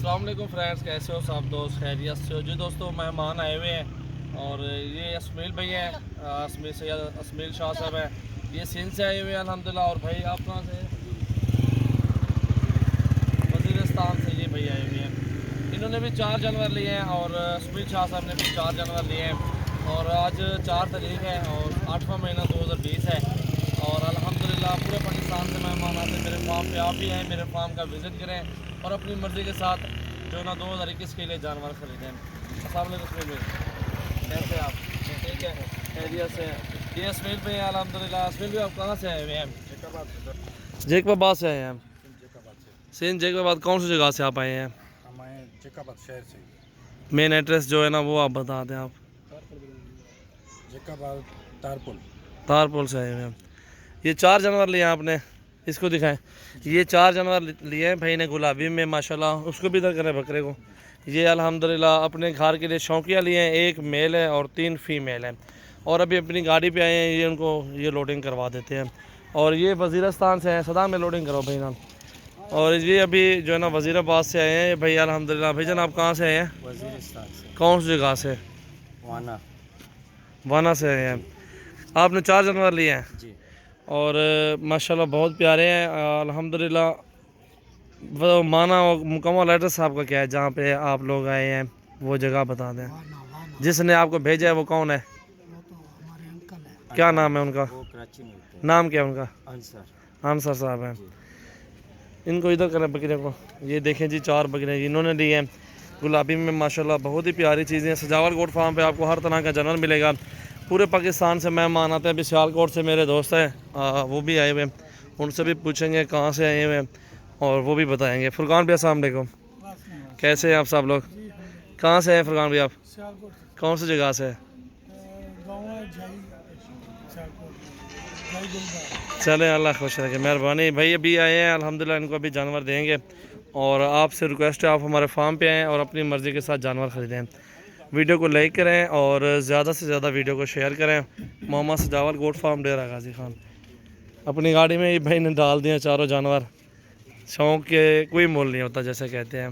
अस्सलाम वालेकुम फ्रेंड्स, कैसे हो सब दोस्त? खैरियत से हो जी दोस्तों। मेहमान आए हुए हैं और ये असमील भाई हैं, असमील शाह साहब हैं। ये सिंध से आए हुए हैं अल्हम्दुलिल्लाह। और भाई आप कहाँ से हैं? वज़ीरिस्तान से ये भाई आए हुए हैं। इन्होंने भी 4 जानवर लिए हैं और असमील शाह साहब ने भी 4 जानवर लिए हैं। और आज 4 तारीख है और 8वां महीना 2020 है। और अल्हम्दुलिल्लाह पूरे पाकिस्तान से मेहमान आते हैं मेरे फार्म पे। आप भी आएँ, मेरे फार्म का विज़िट करें और अपनी मर्ज़ी के साथ जो ना 2021 के लिए जानवर खरीदें। अस्सलाम वालेकुम असमील भाई, कैसे आप? ठीक है, खैरियत से हैं। ये असमील भाई हैं अल्हम्दुलिल्लाह। असमील भाई आप कहाँ से आए हुए हैं? जैकबाबाद से आए हैं हम। सिंध जैकबाबाद कौन सी जगह से आप आए हैं? हम आए जैकबाबाद शहर से। मेन एड्रेस जो है ना वो आप बता दें। आप जैकबाबाद तारपुल। तारपुल से आए हुए हैं। ये 4 जानवर लिए हैं आपने, इसको दिखाएं। ये 4 जानवर लिए हैं भाई ने गुलाबी में माशाल्लाह। उसको भी इधर करें बकरे को। ये अल्हम्दुलिल्लाह अपने घर के लिए शौकिया लिए हैं। 1 मेल है और 3 फीमेल हैं। और अभी अपनी गाड़ी पे आए हैं, ये उनको ये लोडिंग करवा देते हैं। और ये वज़ीरिस्तान से हैं, सदा में लोडिंग करो भाई ना। और ये अभी जो है ना वज़ीराबाद से आए हैं ये भाई अल्हम्दुलिल्लाह। भाईजान आप कहाँ से आए हैं? वज़ीरिस्तान से। कौन सी जगह से? वाना। वाना से आए हैं। आपने 4 जानवर लिए हैं जी। और माशाल्लाह बहुत प्यारे हैं अल्हम्दुलिल्लाह। वो माना और मुकम्मल एड्रेस आपका क्या है जहाँ पे आप लोग आए हैं? वो जगह बता दें। जिसने आपको भेजा है वो कौन है? क्या नाम है उनका? वो कराची में होते हैं। नाम क्या है उनका? अंसर। आंसर साहब हैं। जी। इनको इधर करें बकरे को। ये देखें जी 4 बकरे इन्होंने लिए हैं गुलाबी में माशाल्लाह। बहुत ही प्यारी चीज़ें हैं। सजावल गोट फार्म पे आपको हर तरह का जानवर मिलेगा। पूरे पाकिस्तान से मेहमान आते हैं। अभी सियालकोट से मेरे दोस्त हैं, वो भी आए हुए हैं। उनसे भी पूछेंगे कहाँ से आए हुए हैं और वो भी बताएंगे। फुरकान भैया अस्सलाम वालेकुम, कैसे हैं आप सब लोग? कहाँ से हैं फुरकान भैया आप? कौन सी जगह से? चले अल्लाह खुश रखे, मेहरबानी भाई। अभी आए हैं अल्हम्दुलिल्लाह, इनको अभी जानवर देंगे। और आपसे रिक्वेस्ट है आप हमारे फार्म पे आएँ और अपनी मर्ज़ी के साथ जानवर ख़रीदें। वीडियो को लाइक करें और ज़्यादा से ज़्यादा वीडियो को शेयर करें। मोहम्मद सजावल गोट फार्म डेरा गाजी खान। अपनी गाड़ी में ये भाई ने डाल दिए 4 जानवर। शौक़ के कोई मोल नहीं होता जैसे कहते हैं।